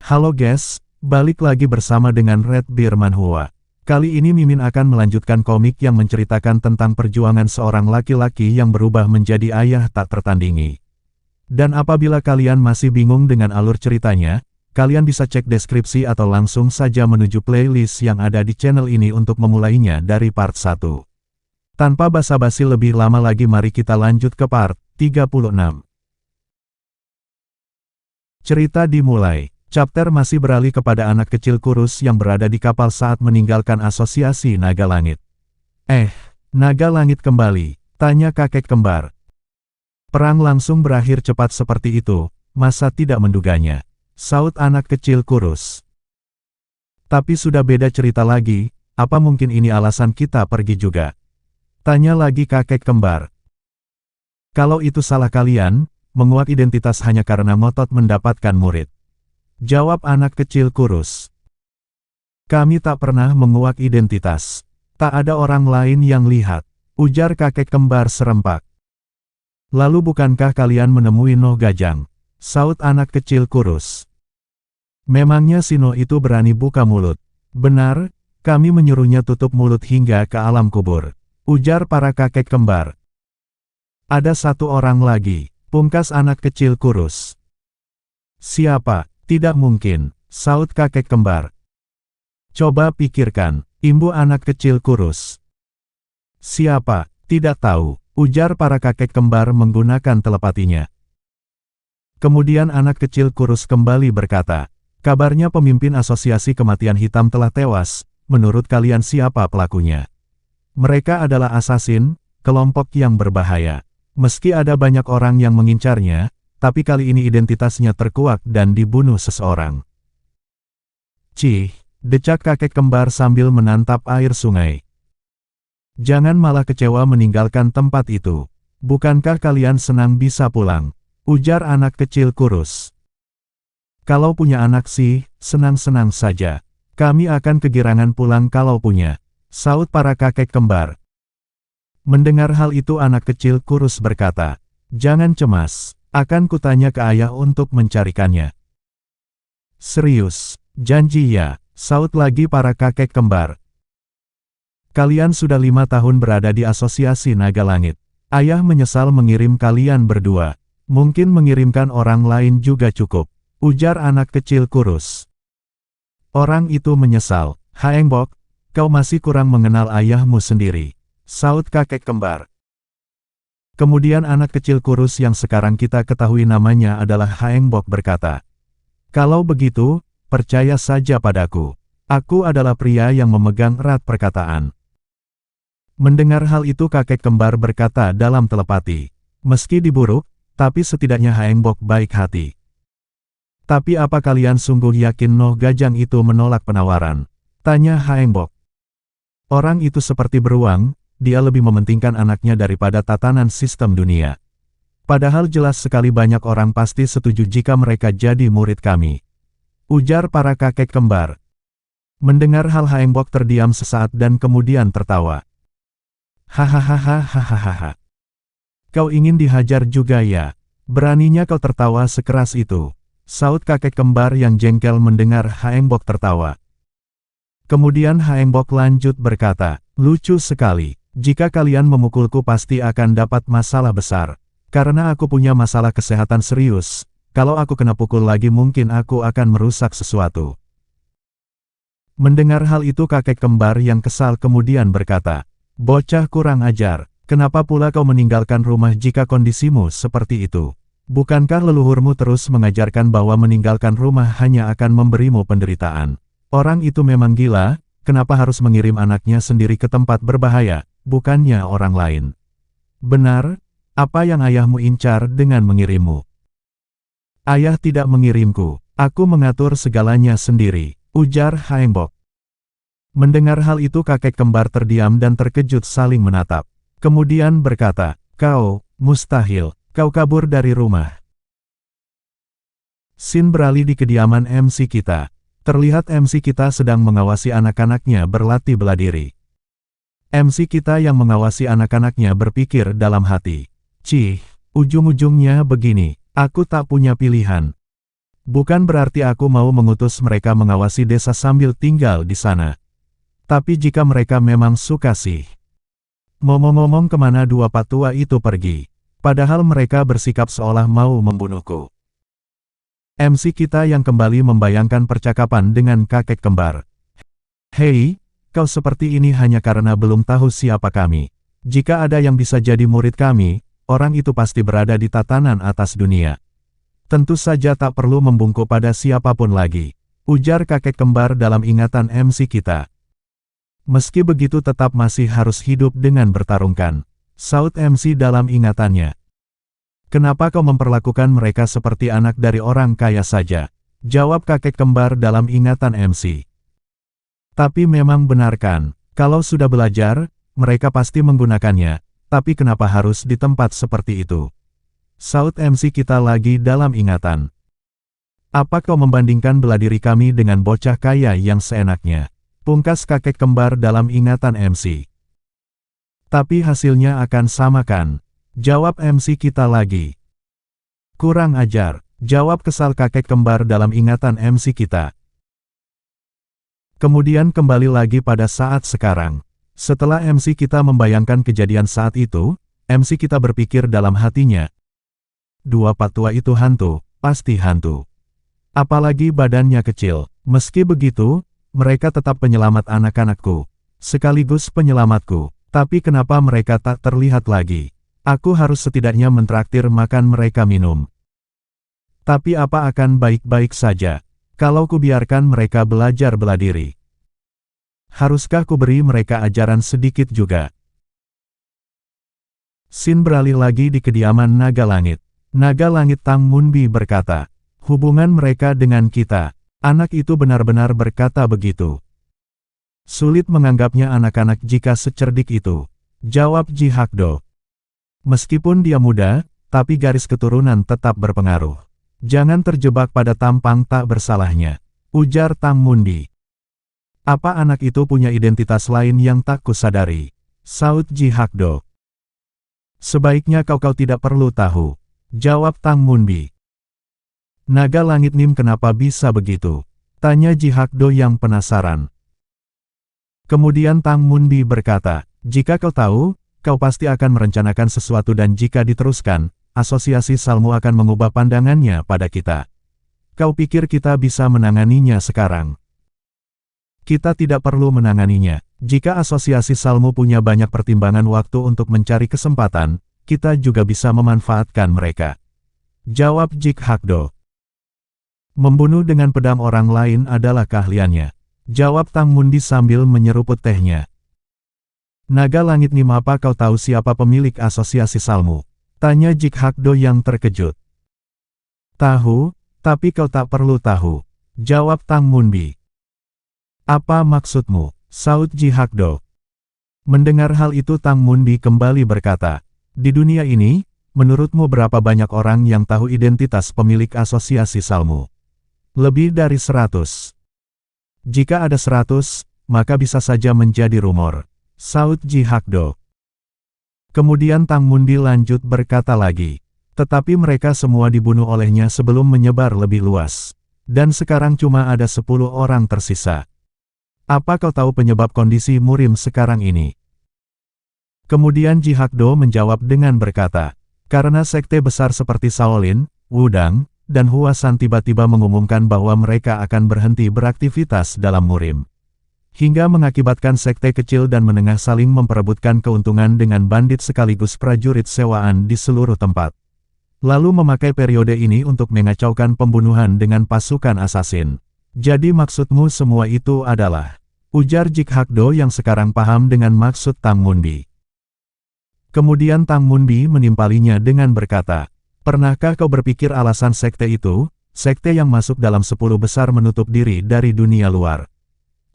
Halo guys, balik lagi bersama dengan Red Bear Manhwa. Kali ini Mimin akan melanjutkan komik yang menceritakan tentang perjuangan seorang laki-laki yang berubah menjadi ayah tak tertandingi. Dan apabila kalian masih bingung dengan alur ceritanya, kalian bisa cek deskripsi atau langsung saja menuju playlist yang ada di channel ini untuk memulainya dari part 1. Tanpa basa-basi lebih lama lagi, mari kita lanjut ke part 36. Cerita dimulai. Chapter masih beralih kepada anak kecil kurus yang berada di kapal saat meninggalkan asosiasi Naga Langit. Naga Langit kembali, tanya kakek kembar. Perang langsung berakhir cepat seperti itu, masa tidak menduganya, saut anak kecil kurus. Tapi sudah beda cerita lagi, apa mungkin ini alasan kita pergi juga? Tanya lagi kakek kembar. Kalau itu salah kalian, menguat identitas hanya karena ngotot mendapatkan murid. Jawab anak kecil kurus. Kami tak pernah menguak identitas. Tak ada orang lain yang lihat, ujar kakek kembar serempak. Lalu bukankah kalian menemui Noh Gajang? Saut anak kecil kurus. Memangnya si Noh itu berani buka mulut? Benar, kami menyuruhnya tutup mulut hingga ke alam kubur, ujar para kakek kembar. Ada satu orang lagi, pungkas anak kecil kurus. Siapa? Tidak mungkin, saut kakek kembar. Coba pikirkan, imbu anak kecil kurus. Siapa? Tidak tahu, ujar para kakek kembar menggunakan telepatinya. Kemudian anak kecil kurus kembali berkata, kabarnya pemimpin asosiasi kematian hitam telah tewas, menurut kalian siapa pelakunya? Mereka adalah asasin, kelompok yang berbahaya. Meski ada banyak orang yang mengincarnya, tapi kali ini identitasnya terkuak dan dibunuh seseorang. Cih, decak kakek kembar sambil menantap air sungai. Jangan malah kecewa meninggalkan tempat itu. Bukankah kalian senang bisa pulang? Ujar anak kecil kurus. Kalau punya anak sih, senang-senang saja. Kami akan kegirangan pulang kalau punya, saut para kakek kembar. Mendengar hal itu anak kecil kurus berkata, jangan cemas. Akan kutanya ke ayah untuk mencarikannya. Serius, janji ya, saut lagi para kakek kembar. Kalian sudah 5 tahun berada di asosiasi Naga Langit. Ayah menyesal mengirim kalian berdua. Mungkin mengirimkan orang lain juga cukup, ujar anak kecil kurus. Orang itu menyesal. Haengbok, kau masih kurang mengenal ayahmu sendiri, saut kakek kembar. Kemudian anak kecil kurus yang sekarang kita ketahui namanya adalah Haengbok berkata, kalau begitu, percaya saja padaku. Aku adalah pria yang memegang erat perkataan. Mendengar hal itu kakek kembar berkata dalam telepati, meski diburuk, tapi setidaknya Haengbok baik hati. Tapi apa kalian sungguh yakin Noh Gajang itu menolak penawaran? Tanya Haengbok. Orang itu seperti beruang. Dia lebih mementingkan anaknya daripada tatanan sistem dunia. Padahal jelas sekali banyak orang pasti setuju jika mereka jadi murid kami, ujar para kakek kembar. Mendengar hal Haengbok terdiam sesaat dan kemudian tertawa. Hahaha. Kau ingin dihajar juga ya? Beraninya kau tertawa sekeras itu, saut kakek kembar yang jengkel mendengar Haengbok tertawa. Kemudian Haengbok lanjut berkata, lucu sekali. Jika kalian memukulku pasti akan dapat masalah besar. Karena aku punya masalah kesehatan serius. Kalau aku kena pukul lagi mungkin aku akan merusak sesuatu. Mendengar hal itu kakek kembar yang kesal kemudian berkata, bocah kurang ajar, kenapa pula kau meninggalkan rumah jika kondisimu seperti itu? Bukankah leluhurmu terus mengajarkan bahwa meninggalkan rumah hanya akan memberimu penderitaan? Orang itu memang gila, kenapa harus mengirim anaknya sendiri ke tempat berbahaya? Bukannya orang lain. Benar, apa yang ayahmu incar dengan mengirimmu? Ayah tidak mengirimku, aku mengatur segalanya sendiri, ujar Haengbok. Mendengar hal itu kakek kembar terdiam dan terkejut saling menatap. Kemudian berkata, kau, mustahil, kau kabur dari rumah. Scene beralih di kediaman MC kita. Terlihat MC kita sedang mengawasi anak-anaknya berlatih bela diri. MC kita yang mengawasi anak-anaknya berpikir dalam hati, cih, ujung-ujungnya begini, Aku tak punya pilihan. Bukan berarti aku mau mengutus mereka mengawasi desa sambil tinggal di sana. Tapi jika mereka memang suka sih. Ngomong-ngomong, kemana dua patua itu pergi? Padahal mereka bersikap seolah mau membunuhku. MC kita yang kembali membayangkan percakapan dengan kakek kembar. Hei, kau seperti ini hanya karena belum tahu siapa kami. Jika ada yang bisa jadi murid kami, orang itu pasti berada di tatanan atas dunia. Tentu saja tak perlu membungkuk pada siapapun lagi, ujar kakek kembar dalam ingatan MC kita. Meski begitu tetap masih harus hidup dengan bertarungkan, saut MC dalam ingatannya. Kenapa kau memperlakukan mereka seperti anak dari orang kaya saja? Jawab kakek kembar dalam ingatan MC. Tapi memang benar kan, kalau sudah belajar, mereka pasti menggunakannya, tapi kenapa harus di tempat seperti itu? Saut MC kita lagi dalam ingatan. Apa kau membandingkan bela diri kami dengan bocah kaya yang seenaknya? Pungkas kakek kembar dalam ingatan MC. Tapi hasilnya akan sama kan? Jawab MC kita lagi. Kurang ajar, jawab kesal kakek kembar dalam ingatan MC kita. Kemudian kembali lagi pada saat sekarang. Setelah MC kita membayangkan kejadian saat itu, MC kita berpikir dalam hatinya. Dua patua itu hantu, pasti hantu. Apalagi badannya kecil. Meski begitu, mereka tetap penyelamat anak-anakku, sekaligus penyelamatku. Tapi kenapa mereka tak terlihat lagi? Aku harus setidaknya mentraktir makan mereka minum. Tapi apa akan baik-baik saja kalau kubiarkan mereka belajar bela diri? Haruskah kuberi mereka ajaran sedikit juga? Sin beralih lagi di kediaman Naga Langit. Naga Langit Tang Munbi berkata, hubungan mereka dengan kita. Anak itu benar-benar berkata begitu. Sulit menganggapnya anak-anak jika secerdik itu. Jawab Ji Hakdo. Meskipun dia muda, tapi garis keturunan tetap berpengaruh. Jangan terjebak pada tampang tak bersalahnya. Ujar Tang Munbi. Apa anak itu punya identitas lain yang tak kusadari? Saut Ji Hakdo. Sebaiknya kau tidak perlu tahu. Jawab Tang Munbi. Naga Langit Nim, kenapa bisa begitu? Tanya Ji Hakdo yang penasaran. Kemudian Tang Munbi berkata, jika kau tahu, kau pasti akan merencanakan sesuatu dan jika diteruskan, asosiasi Salmu akan mengubah pandangannya pada kita. Kau pikir kita bisa menanganinya sekarang? Kita tidak perlu menanganinya. Jika asosiasi Salmu punya banyak pertimbangan waktu untuk mencari kesempatan, kita juga bisa memanfaatkan mereka. Jawab Ji Hakdo. Membunuh dengan pedang orang lain adalah keahliannya. Jawab Tang Munbi sambil menyeruput tehnya. Naga Langit Nim, apa kau tahu siapa pemilik asosiasi Salmu? Tanya Ji Hakdo yang terkejut. Tahu, tapi kau tak perlu tahu. Jawab Tang Munbi. Apa maksudmu? Saut Ji Hakdo. Mendengar hal itu Tang Munbi kembali berkata, di dunia ini, menurutmu berapa banyak orang yang tahu identitas pemilik asosiasi Salmu? Lebih dari 100. Jika ada 100, maka bisa saja menjadi rumor. Saut Ji Hakdo. Kemudian Tang Munbi lanjut berkata lagi. Tetapi mereka semua dibunuh olehnya sebelum menyebar lebih luas. Dan sekarang cuma ada 10 orang tersisa. Apa kau tahu penyebab kondisi Murim sekarang ini? Kemudian Ji Hakdo menjawab dengan berkata, karena sekte besar seperti Shaolin, Wudang, dan Huasan tiba-tiba mengumumkan bahwa mereka akan berhenti beraktivitas dalam Murim. Hingga mengakibatkan sekte kecil dan menengah saling memperebutkan keuntungan dengan bandit sekaligus prajurit sewaan di seluruh tempat. Lalu memakai periode ini untuk mengacaukan pembunuhan dengan pasukan asasin. Jadi maksudmu semua itu adalah, ujar Ji Hakdo yang sekarang paham dengan maksud Tang Munbi. Kemudian Tang Munbi menimpalinya dengan berkata, pernahkah kau berpikir alasan sekte itu? Sekte yang masuk dalam 10 besar menutup diri dari dunia luar.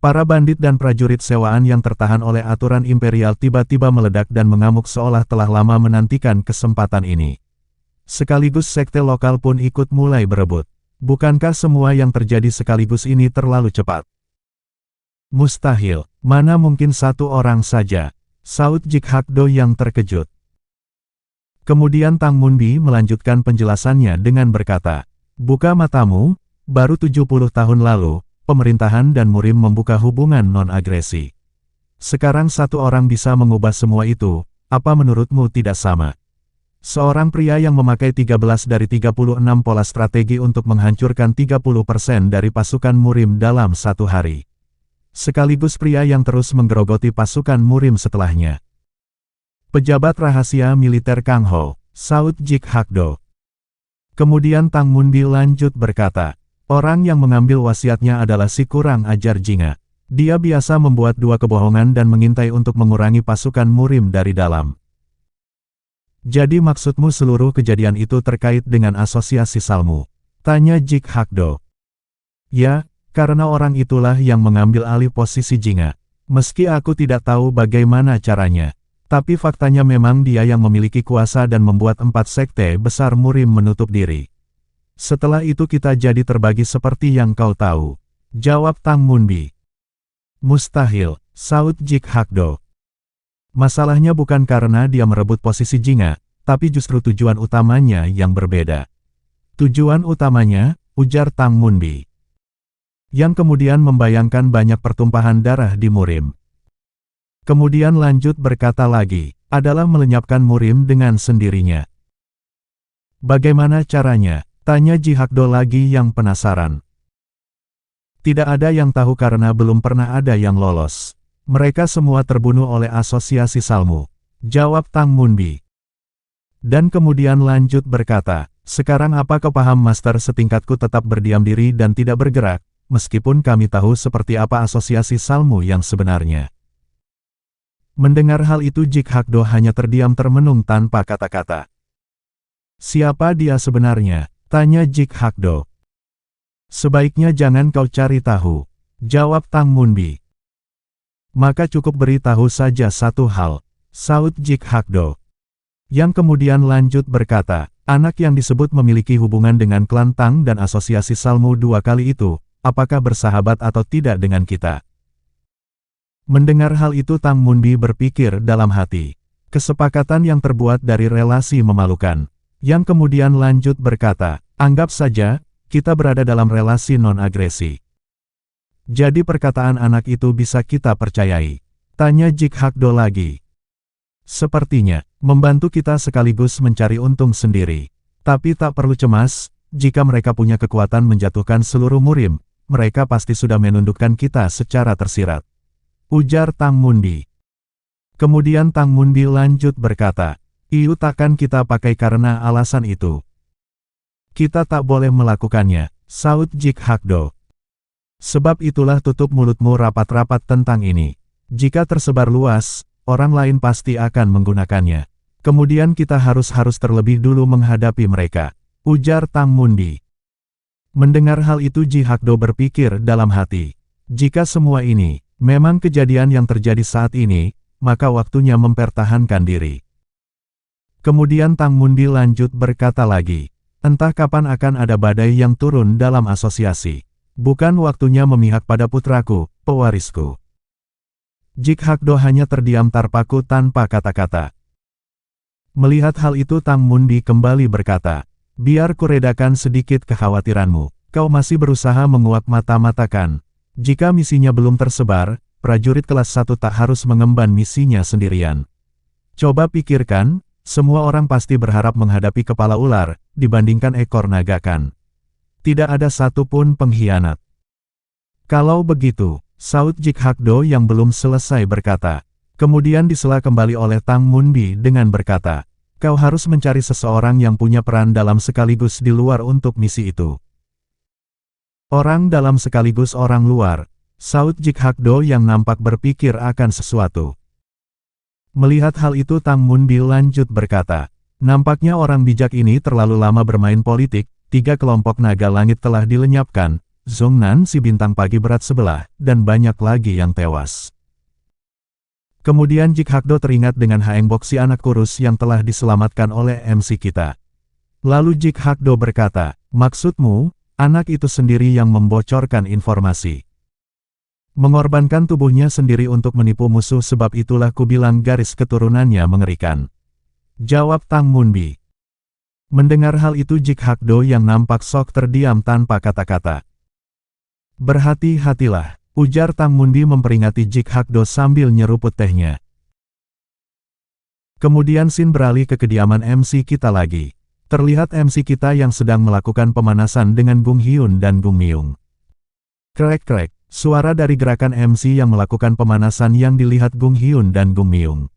Para bandit dan prajurit sewaan yang tertahan oleh aturan imperial tiba-tiba meledak dan mengamuk seolah telah lama menantikan kesempatan ini. Sekaligus sekte lokal pun ikut mulai berebut. Bukankah semua yang terjadi sekaligus ini terlalu cepat? Mustahil, mana mungkin 1 orang saja, saut Ji Hakdo yang terkejut. Kemudian Tang Munbi melanjutkan penjelasannya dengan berkata, "Buka matamu, baru 70 tahun lalu, pemerintahan dan murim membuka hubungan non-agresi. Sekarang satu orang bisa mengubah semua itu, apa menurutmu tidak sama?" Seorang pria yang memakai 13 dari 36 pola strategi untuk menghancurkan 30% dari pasukan murim dalam satu hari. Sekaligus pria yang terus menggerogoti pasukan murim setelahnya. Pejabat rahasia militer Kang Ho, saut Jik Hakdo. Kemudian Tang Munbi lanjut berkata, "Orang yang mengambil wasiatnya adalah si kurang ajar Jinga. Dia biasa membuat dua kebohongan dan mengintai untuk mengurangi pasukan murim dari dalam." "Jadi maksudmu seluruh kejadian itu terkait dengan asosiasi Salmu?" tanya Jik Hakdo. "Ya, karena orang itulah yang mengambil alih posisi Jinga. Meski aku tidak tahu bagaimana caranya. Tapi faktanya memang dia yang memiliki kuasa dan membuat 4 sekte besar murim menutup diri. Setelah itu kita jadi terbagi seperti yang kau tahu," jawab Tang Munbi. "Mustahil," saut Jik Hakdo. "Masalahnya bukan karena dia merebut posisi Jinga, tapi justru tujuan utamanya yang berbeda." "Tujuan utamanya," ujar Tang Munbi, yang kemudian membayangkan banyak pertumpahan darah di murim. Kemudian lanjut berkata lagi, "adalah melenyapkan murim dengan sendirinya." "Bagaimana caranya?" tanya Ji Hakdo lagi yang penasaran. "Tidak ada yang tahu karena belum pernah ada yang lolos. Mereka semua terbunuh oleh asosiasi Salmu," jawab Tang Munbi. Dan kemudian lanjut berkata, "Sekarang apa kau paham master setingkatku tetap berdiam diri dan tidak bergerak, meskipun kami tahu seperti apa asosiasi Salmu yang sebenarnya." Mendengar hal itu Jik Hakdo hanya terdiam termenung tanpa kata-kata. "Siapa dia sebenarnya?" tanya Jik Hakdo. "Sebaiknya jangan kau cari tahu," jawab Tang Munbi. "Maka cukup beritahu saja satu hal," saut Jik Hakdo. Yang kemudian lanjut berkata, "Anak yang disebut memiliki hubungan dengan klan Tang dan asosiasi Salmu 2 kali itu, apakah bersahabat atau tidak dengan kita?" Mendengar hal itu Tang Munbi berpikir dalam hati. Kesepakatan yang terbuat dari relasi memalukan. Yang kemudian lanjut berkata, "Anggap saja, kita berada dalam relasi non-agresi. Jadi perkataan anak itu bisa kita percayai?" tanya Jik Hakdo lagi. "Sepertinya, membantu kita sekaligus mencari untung sendiri. Tapi tak perlu cemas, jika mereka punya kekuatan menjatuhkan seluruh murim, mereka pasti sudah menundukkan kita secara tersirat," ujar Tang Munbi. Kemudian Tang Munbi lanjut berkata, "Iu takkan kita pakai karena alasan itu. Kita tak boleh melakukannya," saut Jik Hakdo. "Sebab itulah tutup mulutmu rapat-rapat tentang ini. Jika tersebar luas, orang lain pasti akan menggunakannya. Kemudian kita harus terlebih dulu menghadapi mereka," ujar Tang Munbi. Mendengar hal itu Ji Hakdo berpikir dalam hati, jika semua ini memang kejadian yang terjadi saat ini, maka waktunya mempertahankan diri. Kemudian Tang Munbi lanjut berkata lagi, "Entah kapan akan ada badai yang turun dalam asosiasi. Bukan waktunya memihak pada putraku, pewarisku." Jik Hakdo hanya terdiam terpaku tanpa kata-kata. Melihat hal itu Tang Munbi kembali berkata, "Biar kuredakan sedikit kekhawatiranmu. Kau masih berusaha menguak mata-matakan. Jika misinya belum tersebar, prajurit kelas 1 tak harus mengemban misinya sendirian. Coba pikirkan, semua orang pasti berharap menghadapi kepala ular, dibandingkan ekor naga kan? Tidak ada satupun pengkhianat." "Kalau begitu," saut Jik Hakdo yang belum selesai berkata. Kemudian disela kembali oleh Tang Munbi dengan berkata, "Kau harus mencari seseorang yang punya peran dalam sekaligus di luar untuk misi itu." "Orang dalam sekaligus orang luar," saut Jik Hakdo yang nampak berpikir akan sesuatu. Melihat hal itu Tang Munbi lanjut berkata, "Nampaknya orang bijak ini terlalu lama bermain politik, 3 kelompok naga langit telah dilenyapkan, Zhongnan si bintang pagi berat sebelah, dan banyak lagi yang tewas." Kemudian Jik Hakdo teringat dengan Haengbok si anak kurus yang telah diselamatkan oleh MC kita. Lalu Jik Hakdo berkata, "Maksudmu, anak itu sendiri yang membocorkan informasi. Mengorbankan tubuhnya sendiri untuk menipu musuh, sebab itulah kubilang garis keturunannya mengerikan." jawab Tang Munbi. Mendengar hal itu Jik Hakdo yang nampak sok terdiam tanpa kata-kata. Berhati-hatilah, ujar Tang Munbi memperingati Jik Hakdo sambil nyeruput tehnya. Kemudian Sin beralih ke kediaman MC kita lagi. Terlihat MC kita yang sedang melakukan pemanasan dengan Gung Hyun dan Gung Myung. Krek-krek, suara dari gerakan MC yang melakukan pemanasan yang dilihat Gung Hyun dan Gung Myung.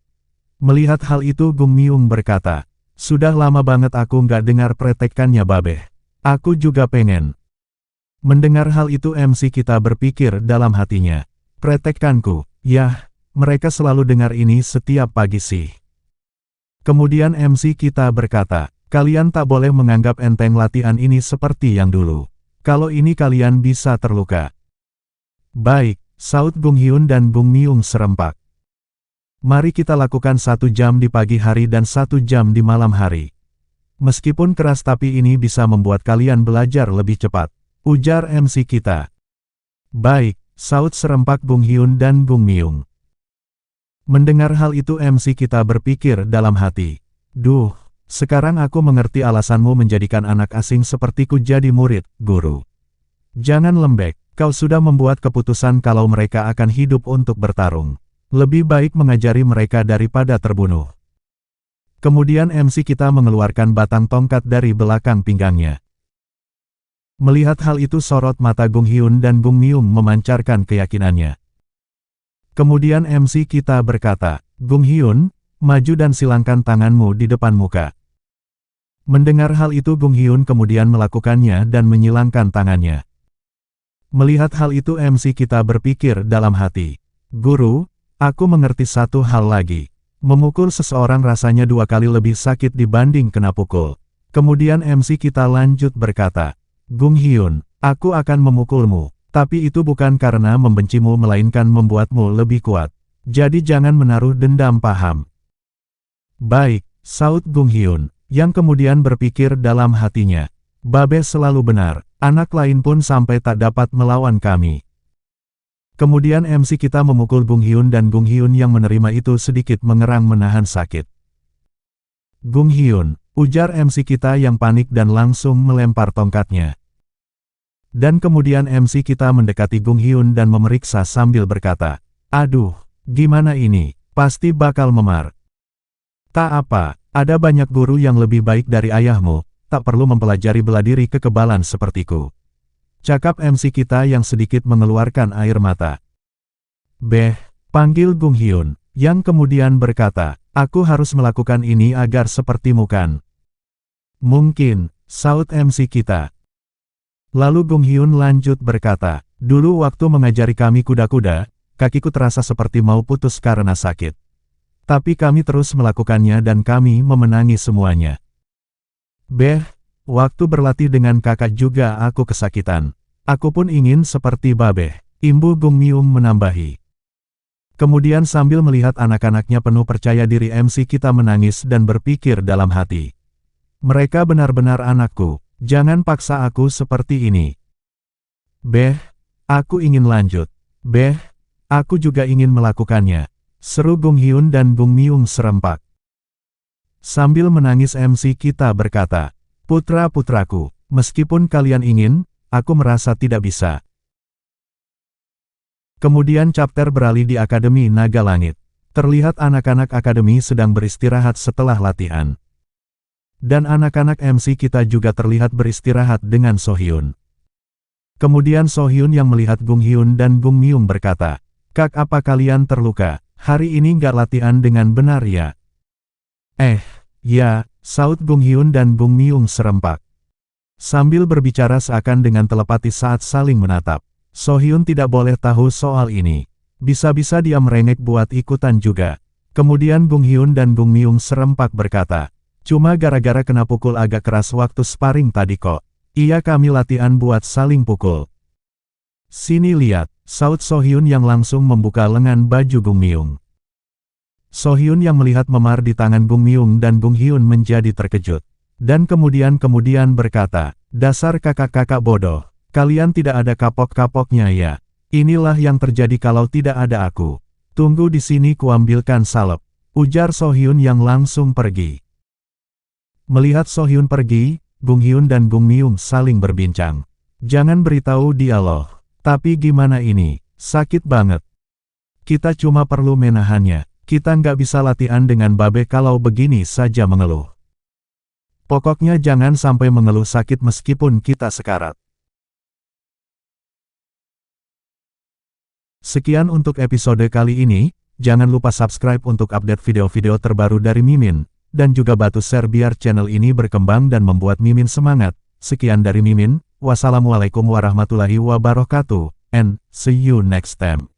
Melihat hal itu Gung Myung berkata, "Sudah lama banget aku nggak dengar pretekannya Babeh. Aku juga pengen." Mendengar hal itu MC kita berpikir dalam hatinya. Pretekanku, yah, mereka selalu dengar ini setiap pagi sih. Kemudian MC kita berkata, "Kalian tak boleh menganggap enteng latihan ini seperti yang dulu. Kalau ini kalian bisa terluka." "Baik," saut Gung Hyun dan Gung Myung serempak. "Mari kita lakukan 1 jam di pagi hari dan 1 jam di malam hari. Meskipun keras tapi ini bisa membuat kalian belajar lebih cepat," ujar MC kita. "Baik," saut serempak Gung Hyun dan Gung Myung. Mendengar hal itu MC kita berpikir dalam hati, "Duh, sekarang aku mengerti alasanmu menjadikan anak asing sepertiku jadi murid, guru. Jangan lembek, kau sudah membuat keputusan kalau mereka akan hidup untuk bertarung. Lebih baik mengajari mereka daripada terbunuh." Kemudian MC kita mengeluarkan batang tongkat dari belakang pinggangnya. Melihat hal itu sorot mata Gung Hyun dan Gung Myung memancarkan keyakinannya. Kemudian MC kita berkata, "Gung Hyun, maju dan silangkan tanganmu di depan muka." Mendengar hal itu Gung Hyun kemudian melakukannya dan menyilangkan tangannya. Melihat hal itu MC kita berpikir dalam hati, "Guru, aku mengerti satu hal lagi. Memukul seseorang rasanya 2 kali lebih sakit dibanding kena pukul." Kemudian MC kita lanjut berkata, "Gung Hyun, aku akan memukulmu, tapi itu bukan karena membencimu melainkan membuatmu lebih kuat. Jadi jangan menaruh dendam, paham?" "Baik," saut Gung Hyun, yang kemudian berpikir dalam hatinya, "Babeh selalu benar, anak lain pun sampai tak dapat melawan kami." Kemudian MC kita memukul Gung Hyun dan Gung Hyun yang menerima itu sedikit mengerang menahan sakit. "Gung Hyun," ujar MC kita yang panik dan langsung melempar tongkatnya. Dan kemudian MC kita mendekati Gung Hyun dan memeriksa sambil berkata, "Aduh, gimana ini? Pasti bakal memar." "Tak apa, ada banyak guru yang lebih baik dari ayahmu, tak perlu mempelajari bela diri kekebalan sepertiku," cakap MC kita yang sedikit mengeluarkan air mata. "Beh," panggil Gung Hyun, yang kemudian berkata, "Aku harus melakukan ini agar sepertimu kan?" "Mungkin," saut MC kita. Lalu Gung Hyun lanjut berkata, "Dulu waktu mengajari kami kuda-kuda, kakiku terasa seperti mau putus karena sakit. Tapi kami terus melakukannya dan kami memenangi semuanya. Beh, waktu berlatih dengan kakak juga aku kesakitan. Aku pun ingin seperti Babeh," imbu Gung Myung menambahi. Kemudian sambil melihat anak-anaknya penuh percaya diri MC kita menangis dan berpikir dalam hati, "Mereka benar-benar anakku. Jangan paksa aku seperti ini. Beh, aku ingin lanjut. Beh, aku juga ingin melakukannya," seru Gung Hyun dan Gung Myung serempak. Sambil menangis MC kita berkata, "Putra-putraku, meskipun kalian ingin, aku merasa tidak bisa." Kemudian chapter beralih di Akademi Naga Langit. Terlihat anak-anak akademi sedang beristirahat setelah latihan. Dan anak-anak MC kita juga terlihat beristirahat dengan So-hyun. Kemudian So-hyun yang melihat Gung Hyun dan Gung Myung berkata, "Kak, apa kalian terluka? Hari ini nggak latihan dengan benar ya?" Ya," saut Gung Hyun dan Gung Myung serempak. Sambil berbicara seakan dengan telepati saat saling menatap. So-hyun tidak boleh tahu soal ini. Bisa-bisa dia merengek buat ikutan juga. Kemudian Gung Hyun dan Gung Myung serempak berkata, "Cuma gara-gara kena pukul agak keras waktu sparring tadi kok. Iya, kami latihan buat saling pukul." "Sini lihat," saut So-hyun yang langsung membuka lengan baju Gung Myung. So-hyun yang melihat memar di tangan Gung Myung dan Gung Hyun menjadi terkejut. Dan kemudian berkata, "Dasar kakak-kakak bodoh, kalian tidak ada kapok-kapoknya ya. Inilah yang terjadi kalau tidak ada aku. Tunggu di sini kuambilkan salep," ujar So-hyun yang langsung pergi. Melihat Sohyun pergi, Gung Hyun dan Gung Myung saling berbincang. Jangan beritahu dia loh. Tapi gimana ini? Sakit banget. Kita cuma perlu menahannya. Kita nggak bisa latihan dengan Babe kalau begini saja mengeluh. Pokoknya jangan sampai mengeluh sakit meskipun kita sekarat. Sekian untuk episode kali ini. Jangan lupa subscribe untuk update video-video terbaru dari Mimin. Dan juga bantu share biar channel ini berkembang dan membuat Mimin semangat. Sekian dari Mimin. Wassalamualaikum warahmatullahi wabarakatuh. And see you next time.